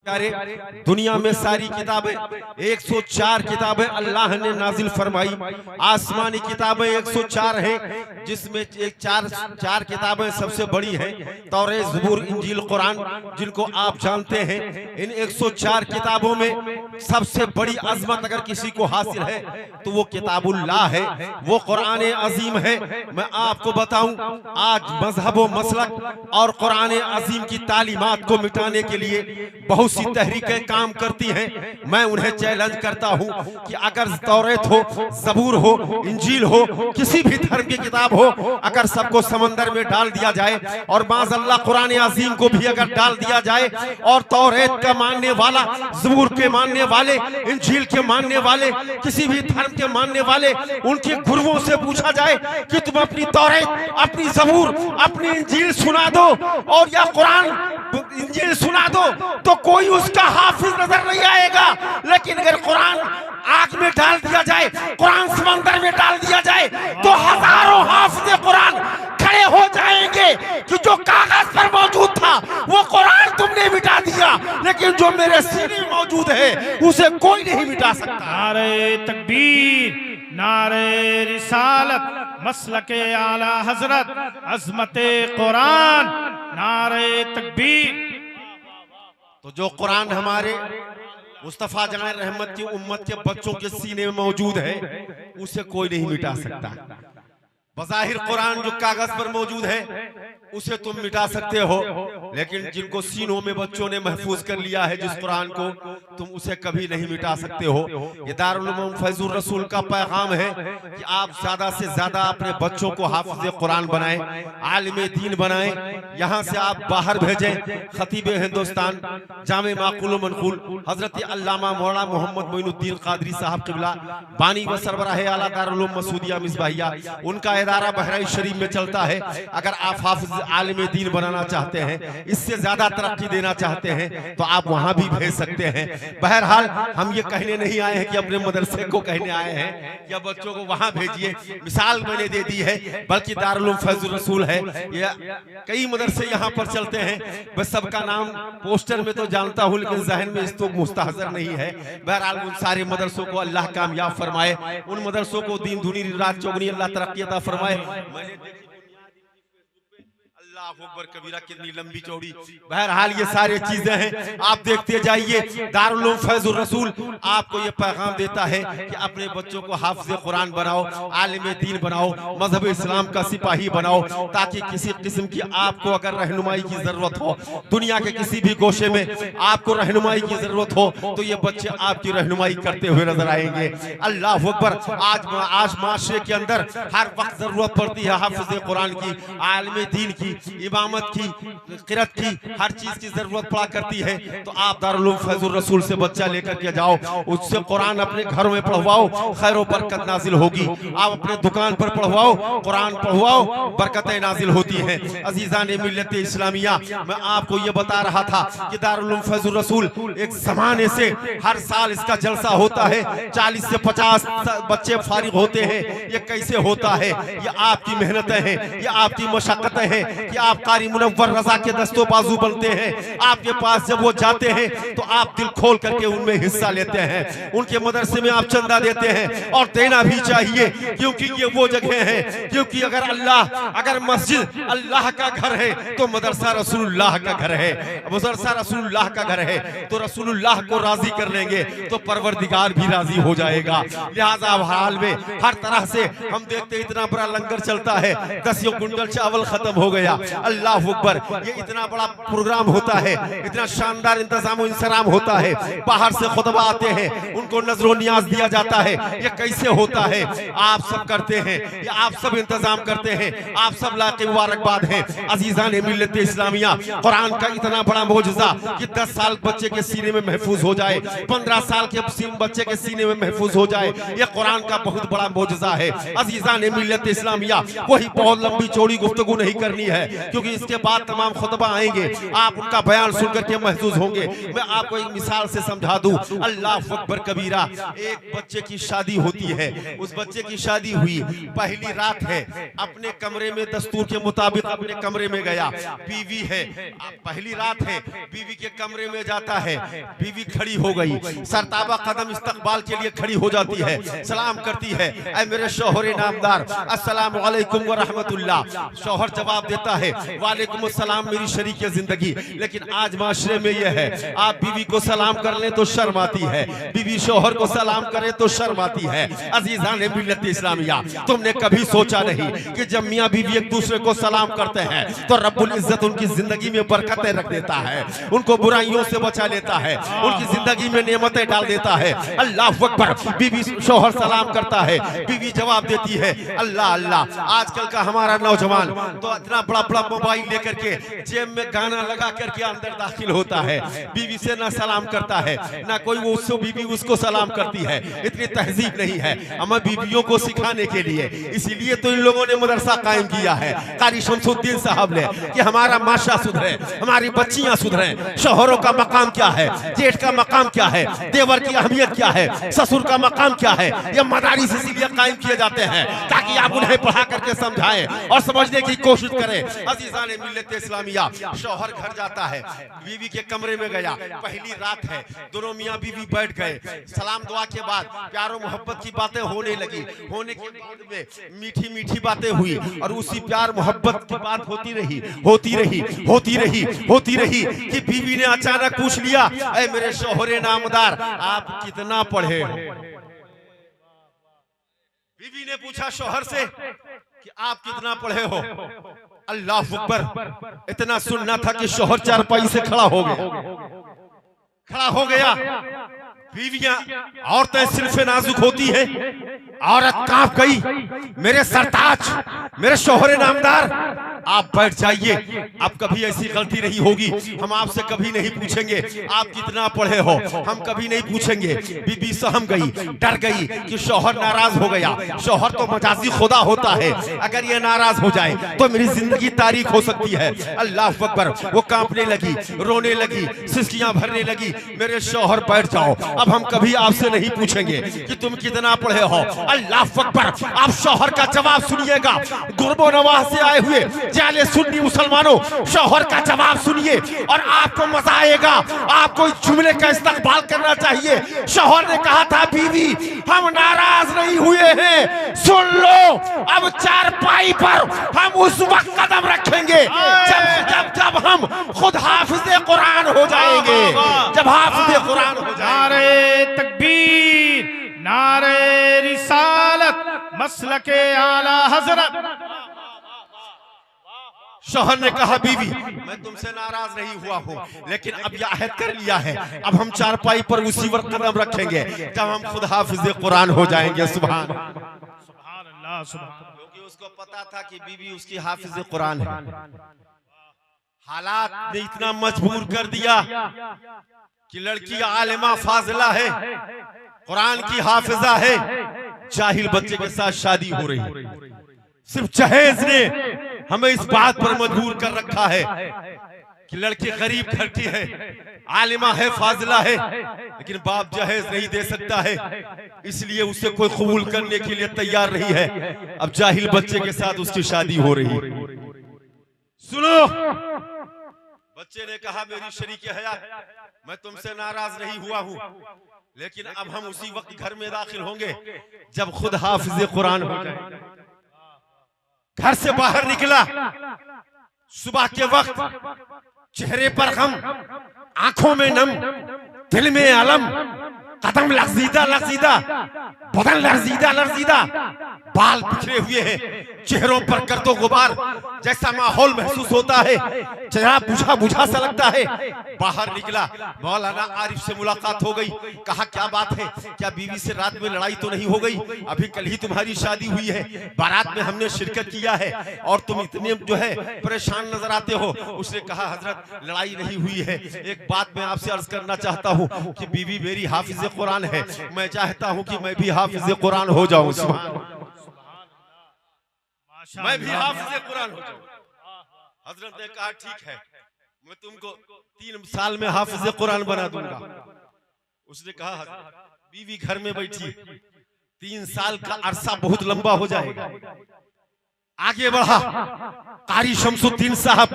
दुनिया में सारी किताबें 104 किताबें अल्लाह ने नाजिल फरमाई। आसमानी किताबें 104 हैं, जिसमें चार किताबें सबसे बड़ी हैं, तौरात, ज़बूर, इंजील, कुरान, जिनको आप जानते हैं। इन 104 किताबों में सबसे बड़ी अजमत अगर किसी को हासिल है तो वो किताबुल्लाह है, वो कुरान अजीम है। मैं आपको बताऊं, आज मजहब व मसलक और कुरान अजीम की तालीमात को मिटाने के लिए बहुत सी तहरीकें काम करती हैं। मैं उन्हें चैलेंज करता हूं कि अगर तौरात हो, ज़बूर हो, इंजील हो, किसी भी धर्म की किताब हो, अगर सबको समंदर में डाल दिया जाए और माज़अल्लाह कुरान अजीम को भी अगर डाल दिया जाए और तौरात का मानने वाला, ज़बूर के मानने वाले, इंजील के मानने वाले, किसी भी धर्म के मानने वाले, उनके गुरुओं से पूछा जाए कि तुम अपनी तौरात, अपनी ज़बूर, अपनी इंजील सुना दो और या कुरान इंजील सुना दो, तो कोई उसका हाफिज नजर नहीं आएगा। लेकिन अगर कुरान आग में डाल दिया जाए, कुरान समंदर में डाल दिया जाए, तो हजारों हाफिज कुरान खड़े हो जाएंगे कि जो कागज पर मौजूद था वो कुरान तुमने मिटा दिया, लेकिन जो मेरे सीने में मौजूद है उसे कोई नहीं मिटा सकता। नारे तकबीर, नारे रिसालत, मसलके आला हजरत, अजमते कुरान, नारे तकबीर। तो जो कुरान हमारे मुस्तफा जान रहमत की उम्मत के बच्चों के सीने में मौजूद है उसे कोई नहीं मिटा सकता। बज़ाहिर कुरान जो कागज पर मौजूद है उसे तुम मिटा सकते हो, लेकिन जिनको सीनों में बच्चों ने महफूज कर लिया है जिस कुरान को, तुम उसे कभी नहीं मिटा सकते हो। ये दारुल उलूम फैजुर रसूल का पैगाम है कि आप ज्यादा से ज्यादा अपने बच्चों को हाफिज कुरान बनाएं, आलिम दीन बनाएं, यहाँ से आप बाहर भेजें। खतीब हिंदुस्तान जामे माकुल मनकुल हजरत अल्लामा मौलाना मोहम्मद मोइनुद्दीन कादरी साहब क़िबला बानी व सरबराह आला दारुल उलूम मसूदिया मिसबाहिया, उनका इदारा बहराइच शरीफ में चलता है। अगर आप हाफिज आलिम दीन बनाना चाहते हैं, इससे ज्यादा तरक्की देना चाहते हैं, तो आप वहां भी भेज सकते हैं। बहरहाल हम ये कहने नहीं आए हैं कि अपने मदरसे को कहने आए हैं या बच्चों को वहां भेजिए, मिसाल मैंने दे दी है, बल्कि दारुल उलूम फैजुर रसूल है। ये कई मदरसे यहाँ पर चलते हैं, बस सबका नाम पोस्टर में तो जानता हूँ लेकिन जहन में इस तो मुस्तहज़र नहीं है। बहरहाल उन सारे मदरसों को अल्लाह कामयाब फरमाए, उन मदरसों को दीन दुनी रात चौगनी अल्लाह तरक्की अता फरमाए। अकबर कबीरा कितनी लंबी चौड़ी। बहरहाल ये सारी चीजें हैं, आप देखते जाइए। दारुल उलूम फैजुर रसूल आपको ये पैगाम देता है कि अपने बच्चों को हाफिज कुरान बनाओ, आलिम दीन बनाओ, मजहब इस्लाम का सिपाही बनाओ, ताकि किसी किस्म की आपको अगर रहनुमाई की जरूरत हो, दुनिया के किसी भी गोशे में आपको रहनुमाई की जरूरत हो, तो ये बच्चे आपकी रहनुमाई करते हुए नजर आएंगे। अल्लाह अकबर। आज माशरे के अंदर हर वक्त जरूरत पड़ती है हाफिज कुरान की, आलिम दीन की, इमामत की, क़िरात की, हर चीज की जरूरत पड़ा करती है। तो आप दारुल उलूम फैजुर रसूल से बच्चा लेकर के जाओ, उससे कुरान अपने घरों में पढ़वाओ, खैर व बरकत नाजिल होगी। आप अपने दुकान पर पढ़वाओ, कुरान पढ़वाओ, बरकतें नाजिल होती हैं। अजीज़ान मिल्लत इस्लामिया, मैं आपको ये बता रहा था कि दारुल उलूम फैजुर रसूल एक जमाने से हर साल इसका जलसा होता है, 40 से 50 बच्चे फारिग होते हैं। ये कैसे होता है? ये आपकी मेहनतें हैं, ये आपकी मशक्कतें हैं कि आप कारी मुनव्वर रजा के दस्तों बाजू बनते हैं। आपके पास जब वो जाते हैं तो आप दिल खोल करके उनमें हिस्सा लेते हैं, उनके मदरसे में आप चंदा देते हैं, और देना भी चाहिए, क्योंकि ये वो जगह है, क्योंकि अगर मस्जिद अल्लाह का घर है तो मदरसा रसूलुल्लाह का घर है, मदरसा रसूलुल्लाह का घर है, तो रसूलुल्लाह को राजी कर लेंगे तो परवरदिगार भी राजी हो जाएगा। लिहाजा हाल में हर तरह से हम देखते इतना बड़ा लंगर चलता है, 10 कुंटल चावल खत्म हो गया। अल्लाह अकबर। ये इतना बड़ा प्रोग्राम होता है, इतना शानदार इंतजाम इंसराम होता है, बाहर से खुतबा आते हैं, उनको नजरो नियाज दिया जाता है। ये कैसे होता है? आप सब करते हैं, ये आप सब इंतजाम करते हैं, आप सब लाके मुबारकबाद हैं। अजीज़ान मिल्लत इस्लामिया, कुरान का इतना बड़ा मौजज़ा कि 10 साल बच्चे के सीने में महफूज हो जाए, 15 साल के बच्चे के सीने में महफूज हो जाए, ये कुरान का बहुत बड़ा मौजज़ा है। अजीज़ान मिल्लत इस्लामिया, वही बहुत लंबी चौड़ी गुफ्तगू नहीं करनी है, क्योंकि इसके बाद तमाम खुतबा आएंगे, आप उनका बयान सुनकर के महसूस होंगे। मैं आपको एक मिसाल से समझा दूं, अल्लाह अकबर कबीरा। एक बच्चे की शादी होती है, उस बच्चे की शादी हुई, पहली रात है, अपने कमरे में दस्तूर के मुताबिक अपने कमरे में गया, बीवी है, पहली रात है, बीवी के कमरे में जाता है, बीवी खड़ी हो गई, सरताबा कदम इस्तकबाल के लिए खड़ी हो जाती है, सलाम करती है, ऐ मेरे शौहर नामदार, अस्सलाम वालेकुम व रहमतुल्लाह। शौहर जवाब देता है, वालेकुम अस्सलाम मेरी शरीक जिंदगी। लेकिन आज माशरे में यह है, आप बीवी को सलाम कर लें तो शर्म आती है, बीवी शौहर को सलाम करे तो शर्म आती है। अजीजान मिल्लत इस्लामिया, तुमने कभी सोचा नहीं कि जब मियां बीवी एक दूसरे को सलाम करते हैं तो रब्बुल इज्जत उनकी जिंदगी में बरकतें रख देता है, उनको बुराइयों से बचा लेता है, उनकी जिंदगी में नेमतें डाल देता है। अल्लाह अकबर। बीवी शौहर सलाम करता है, बीवी जवाब देती है, अल्लाह अल्लाह। आजकल का हमारा नौजवान तो इतना बड़ा बड़ा मोबाइल लेकर के जेब में गाना लगा करके अंदर दाखिल होता है, बीवी से ना सलाम करता है, ना कोई वो उससे बीवी उसको सलाम करती है। इतनी तहजीब नहीं है हमें बीवियों को सिखाने के लिए, इसीलिए तो इन लोगों ने मदरसा कायम किया है कारी शमसुद्दीन साहब ने, कि हमारा माशा सुधरे, हमारी बच्चियां सुधरे। शौहरों का मकाम क्या है, जेठ का मकाम क्या है, देवर की अहमियत क्या है, ससुर का मकाम क्या है, ये मदारिस इसीलिए कायम किए जाते हैं ताकि आप उन्हें पढ़ा करके समझाएं और समझने की कोशिश करें। अजीजान मिल्लत इस्लामिया, शौहर घर जाता है, बीवी के कमरे में गया, पहली रात है, दोनों मियां बीवी बैठ गए, सलाम दुआ के बाद प्यारो मोहब्बत की बातें होने लगी, होने के बाद में मीठी मीठी बातें हुई और उसी प्यार मोहब्बत की बात होती रही होती रही होती रही होती रही कि बीवी ने अचानक पूछ लिया, ऐ मेरे शौहरे नामदार, आप कितना पढ़े हो? बीवी ने पूछा शौहर से कि आप कितना पढ़े हो? अल्लाह अकबर। इतना सुनना था कि शौहर चारपाई से खड़ा हो गया। बीवियां, औरतें सिर्फ नाजुक होती है, औरत कांप गई, मेरे सरताज, मेरे शौहरे नामदार, आप बैठ जाइए, अब कभी ऐसी गलती नहीं होगी, हम आपसे कभी नहीं पूछेंगे आप कितना पढ़े हो, हम कभी नहीं पूछेंगे। बीबी सहम गई, डर गई कि शौहर नाराज हो गया। शौहर तो मजाजी खुदा होता है, अगर ये नाराज हो जाए तो मेरी जिंदगी तारीख हो सकती है। अल्लाह अकबर। वो कांपने लगी, रोने लगी, सिसकियां भरने लगी, मेरे शौहर बैठ जाओ, अब हम कभी आपसे नहीं पूछेंगे कि तुम कितना पढ़े हो। अल्लाह अकबर। आप शौहर का जवाब सुनिएगा, गुरबो नवाह से आए हुए जाले सुन्नी मुसलमानों, शौहर का जवाब सुनिए और आपको मजा आएगा। आपको इस जुमले का इस्तकबाल करना चाहिए। शौहर ने कहा था, बीवी हम नाराज नहीं हुए हैं, सुन लो, अब चारपाई पर हम उस वक्त कदम रखेंगे जब हम खुद हाफिज़े कुरान हो जाएंगे, जब हाफिज़े कुरान हो जाएंगे। नारे तकबीर, नारे रिसालत, मसलके आला हजरत। शौहर ने कहा, बीवी मैं तुमसे नाराज नहीं हुआ हूँ, लेकिन अब यह अहद कर लिया है, अब हम चारपाई पर उसी वक्त कदम रखेंगे जब हम खुद हाफिज़े कुरान हो जाएंगे। सुभान अल्लाह, क्योंकि उसको पता था कि बीवी उसकी हाफिज़े कुरान है। हालात ने इतना मजबूर कर दिया कि लड़की आलिमा फाजिला है, कुरान की हाफिजा है, जाहिल बच्चे के साथ शादी हो रही। सिर्फ जहेज ने हमें इस बात पर मजबूर कर रखा है कि लड़की गरीब घर की है, आलिमा है, फाजिला है, लेकिन बाप जहेज नहीं दे सकता है, इसलिए उसे कोई कबूल करने के लिए तैयार नहीं है। अब जाहिल बच्चे के साथ उसकी शादी हो रही। सुनो, बच्चे ने कहा, मेरी शरीके हयात, मैं तुमसे नाराज नहीं हुआ हूं, लेकिन अब हम उसी वक्त घर में दाखिल होंगे जब खुद हाफिज़े कुरान हो जाए। घर से बाहर निकला, सुबह के वक्त, चेहरे पर गम, आंखों में नम, दिल में अलम, कदम लर्जीदा लर्जीदा, बदन लर्जीदा लर्जीदा, बाल बिखरे हुए हैं, चेहरों पर गर्दो गुबार जैसा माहौल महसूस होता है, चेहरा बुझा बुझा सा लगता है। बाहर निकला, मौलाना आरिफ से मुलाकात हो गई। कहा, क्या बात है, क्या बीवी से रात में लड़ाई तो नहीं हो गई? अभी कल ही तुम्हारी शादी हुई है, बारात में हमने शिरकत किया है और तुम इतने जो है परेशान नजर आते हो। उसने कहा, हजरत लड़ाई नहीं हुई है, एक बात मैं आपसे अर्ज करना चाहता हूँ कि बीवी मेरी हाफिज़े कुरान है, मैं चाहता हूँ कि मैं भी हाफिज़े कुरान हो जाऊँ। मैं भी हाफिज़े कुरान हो जाऊँ। हजरत ने कहा ठीक है, मैं तुमको 3 साल में हाफिज कुरान बना दूंगा। उसने कहा बीवी घर में बैठी, 3 साल का अरसा बहुत लंबा हो जाएगा। आगे बढ़ा कारी शमसुद्दीन साहब,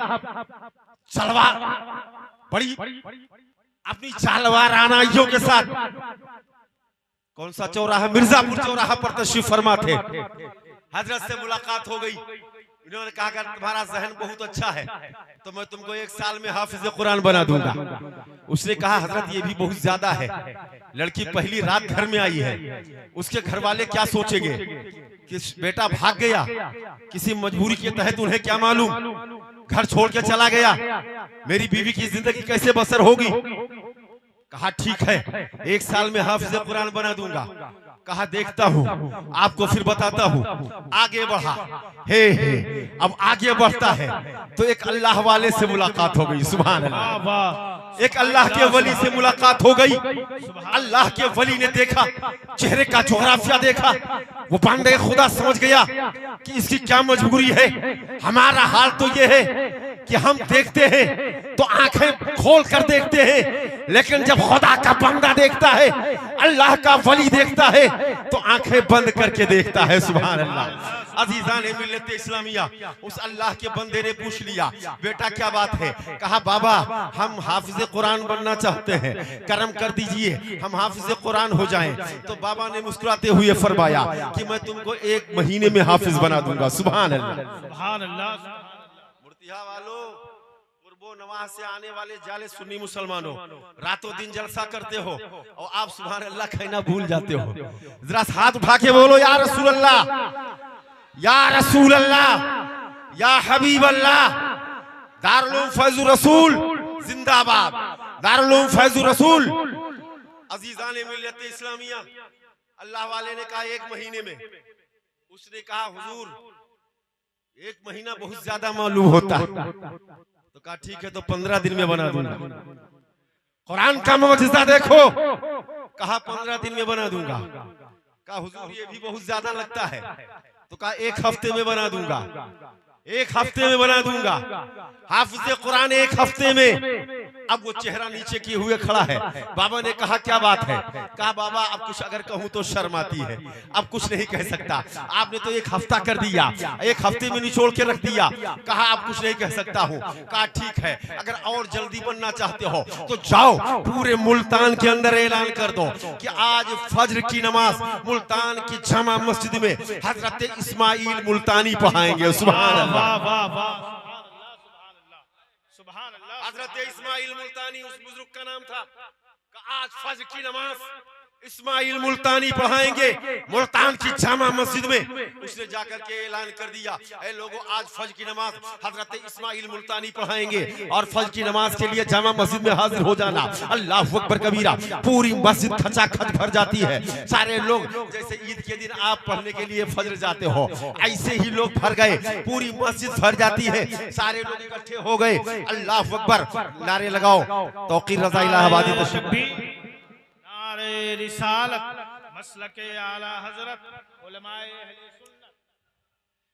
तलवार बड़ी अपनी चालवार आनाइयों के साथ कौन सा चौराहा, मिर्जापुर चौराहा पर तशरीफ फरमा थे। हजरत से मुलाकात हो गई। इन्होंने कहा अगर तुम्हारा जहन बहुत अच्छा है तो मैं तुमको 1 साल में हाफिज कुरान बना दूंगा। उसने कहा हजरत ये भी बहुत ज्यादा है, लड़की पहली रात घर में आई है, उसके घर वाले क्या सोचेंगे कि बेटा भाग गया, किसी मजबूरी के तहत उन्हें क्या मालूम, घर छोड़ के चला गया, मेरी बीवी की जिंदगी कैसे बसर होगी। कहा ठीक है, 1 साल में हाफिज कुरान बना दूंगा। कहा देखता हूँ, आपको फिर बताता हूँ। आगे बढ़ा, हे अब आगे बढ़ता है तो एक अल्लाह वाले से मुलाकात हो गई। सुभान अल्लाह, एक अल्लाह के वली से मुलाकात हो गई। अल्लाह के वली ने देखा, चेहरे का जोग्राफिया देखा, वो बंदे खुदा समझ गया कि इसकी क्या मजबूरी है। हमारा हाल तो ये है कि हम देखते हैं तो आंखें खोल कर देखते हैं, लेकिन जब खुदा का बंदा देखता है, अल्लाह का वली देखता है तो आंखें बंद करके देखता है। सुभान अल्लाह। अजीजान मिल्लत इस्लामिया, उस अल्लाह के बंदे ने पूछ लिया बेटा क्या बात है। कहा बाबा हम हाफिज कुरान बनना चाहते हैं, करम कर दीजिए हम हाफिज कुरान हो जाएं। तो बाबा ने मुस्कुराते हुए फरमाया कि मैं तुमको 1 महीने में हाफिज बना दूंगा। सुभान अल्लाह, सुभान अल्लाह। मुर्तिया वालों, कुर्बो नवाज से आने वाले जाले सुन्नी मुसलमानों, रातों दिन जलसा करते हो और आप सुभान अल्लाह कहना भूल जाते हो। जरा हाथ उठा के बोलो या रसूल अल्लाह, या रसूल अल्लाह, या हबीब अल्लाह। दारुल उलूम फैजुर रसूल जिंदाबाद, दारुल उलूम फैजुर रसूल। अजीजान मिल्लत इस्लामिया, अल्लाह वाले ने कहा 1 महीने में। उसने कहा हुजूर 1 महीना बहुत ज्यादा मालूम होता है। तो कहा ठीक है तो 15 दिन में बना दूंगा। कुरान का मुअजिज़ा देखो, कहा 15 दिन में बना दूंगा। कहा हुजूर ये भी बहुत ज्यादा लगता है। तो कहा 1 हफ्ते में बना दूंगा, 1 हफ्ते में बना दूंगा। हाफिज कुरान 1 हफ्ते में। अब वो चेहरा नीचे किए हुए खड़ा है। बाबा ने कहा क्या बात है। कहा बाबा अब कुछ अगर कहूँ तो शर्म आती है, अब कुछ नहीं कह सकता। आपने तो 1 हफ्ता कर दिया, 1 हफ्ते में निचोड़ के रख दिया। कहा अब कुछ नहीं कह सकता हूँ। कहा ठीक है अगर और जल्दी बनना चाहते हो तो जाओ पूरे मुल्तान के अंदर ऐलान कर दो कि आज फज्र की नमाज मुल्तान की जमा मस्जिद में हजरत इस्माइल मुल्तानी पढ़ाएंगे। सुभान अल्लाह, हजरत इस्माइल मुल्तानी उस बुजुर्ग का नाम था। आज फज्र की नमाज इस्माइल मुल्तानी पढ़ाएंगे मुल्तान की जामा मस्जिद में। उसने जाकर के ऐलान कर दिया ऐ लोगों आज फज्र की नमाज हजरत इस्माइल मुल्तानी पढ़ाएंगे और फज्र की नमाज के लिए जामा मस्जिद में हाजिर हो जाना। अल्लाह अकबर कबीरा। पूरी मस्जिद खचाखच भर जाती है। सारे लोग जैसे ईद के दिन आप पढ़ने के लिए फज्र जाते हो, ऐसे ही लोग भर गए, पूरी मस्जिद भर जाती है। सारे लोग इकट्ठे हो गए। अल्लाह अकबर, नारे लगाओ। तौकीर रजा इलाहाबादी तशरीफ, नारे रिसालत, मसलके आला हजरत उलमाए अहले सुन्नत।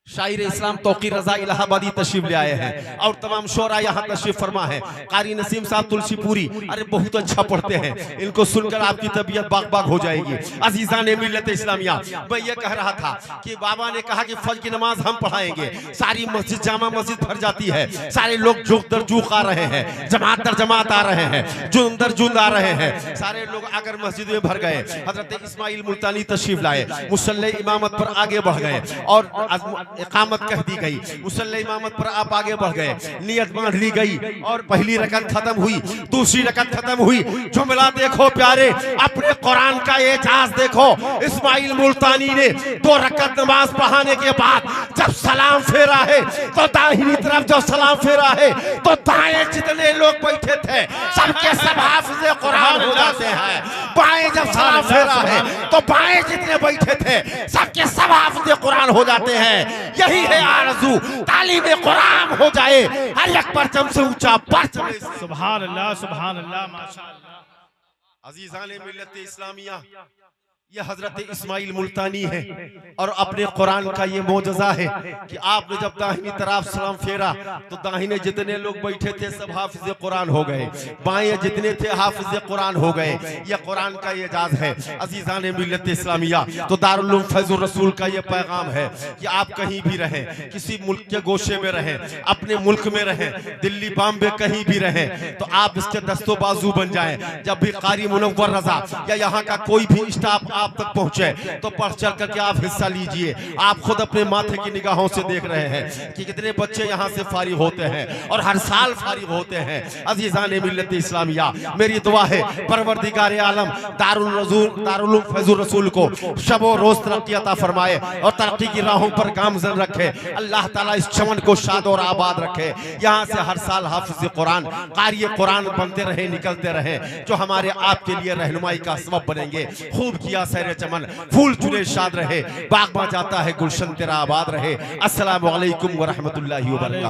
शायर इस्लाम तौकीर रजा इलाहाबादी तशरीफ ले आए हैं और तमाम शोरा यहाँ तशरीफ फरमा है। कारी नसीम साहब तुलसीपुरी, अरे बहुत अच्छा पढ़ते हैं, इनको सुनकर आपकी तबीयत बाग बाग हो जाएगी। अजीजान मिल्लत इस्लामिया, मैं ये कह रहा था कि बाबा ने कहा कि फज्र की नमाज हम पढ़ाएंगे। सारी मस्जिद जामा मस्जिद भर जाती है। सारे लोग जुक दर जुक आ रहे हैं, जमात दर जमात आ रहे हैं, जुन दर जुन आ रहे हैं। सारे लोग आकर मस्जिद में भर गए। हजरत इस्माइल मुल्तानी तशरीफ लाए, मुसल्ले इमामत पर आगे बढ़ गए और इकामत कह दी गई। मुसल्ले इमामत पर आप आगे बढ़ गए, नियत बांध ली गई और पहली रकत खत्म हुई, दूसरी रकत खत्म हुई। जुमला देखो प्यारे, अपने कुरान का एजाज देखो। इस्माइल मुल्तानी ने 2 रकत नमाज पढ़ाने के बाद जब सलाम फेरा है तो दाहिनी तरफ जब सलाम फेरा है तो दाएं जितने लोग बैठे थे सबके सब हाफिज़े कुरान हो जाते हैं। बाएं जब सलाम फेरा है तो बाएं जितने बैठे थे सबके सब हाफिज़े कुरान हो जाते हैं। यही है आरज़ू, तालीमे कुरान हो जाए, हर एक परचम से ऊंचा परचम। सुभान अल्लाह, सुभान अल्लाह, माशाअल्लाह। अजीजान मिल्लत इस्लामिया, ये हजरत इस्माइल मुल्तानी है और अपने कुरान का ये मोजज़ा है कि आपने जब दाहिनी तरफ सलाम फेरा तो दाहिने जितने लोग बैठे थे सब हाफिज कुरान हो गए, बाएं जितने थे हाफिज कुरान हो गए। ये कुरान का एजाज है अजीजान मिल्लत इस्लामिया। तो दारुल उलूम फैजुर रसूल का ये पैगाम है कि आप कहीं भी रहें, किसी मुल्क के गोशे में रहें, अपने मुल्क में रहें, दिल्ली बॉम्बे कहीं भी रहें, तो आप इसके दस्तो बाजू बन जाएं। जब भी कारी मुनव्वर रजा या यहाँ का कोई भी स्टाफ आप तक पहुंचे तो बढ़ चढ़ करके आप हिस्सा लीजिए। आप खुद अपने माथे की निगाहों से देख रहे हैं कि कितने बच्चे यहाँ से फारिग होते हैं और हर साल फारिग होते हैं। अजीजान मिल्लत इस्लामिया, मेरी दुआ है परवरदिगार आलम दारुल उलूम फैजुर रसूल को शबो रोज तरक्की अता फरमाए और तरक्की की राहों पर गामजन रखे। अल्लाह ताला इस चमन को शाद और आबाद रखे। यहाँ से हर साल हाफिज कुरान, कारी कुरान बनते रहे, निकलते रहे, जो हमारे आपके लिए रहनुमाई का सबब बनेंगे। खूब किया सैर चमन, फूल चुने शाद रहे, बाग में जाता है गुलशन तेरा आबाद रहे। अस्सलामु अलैकुम व रहमतुल्लाहि व बरकातहू।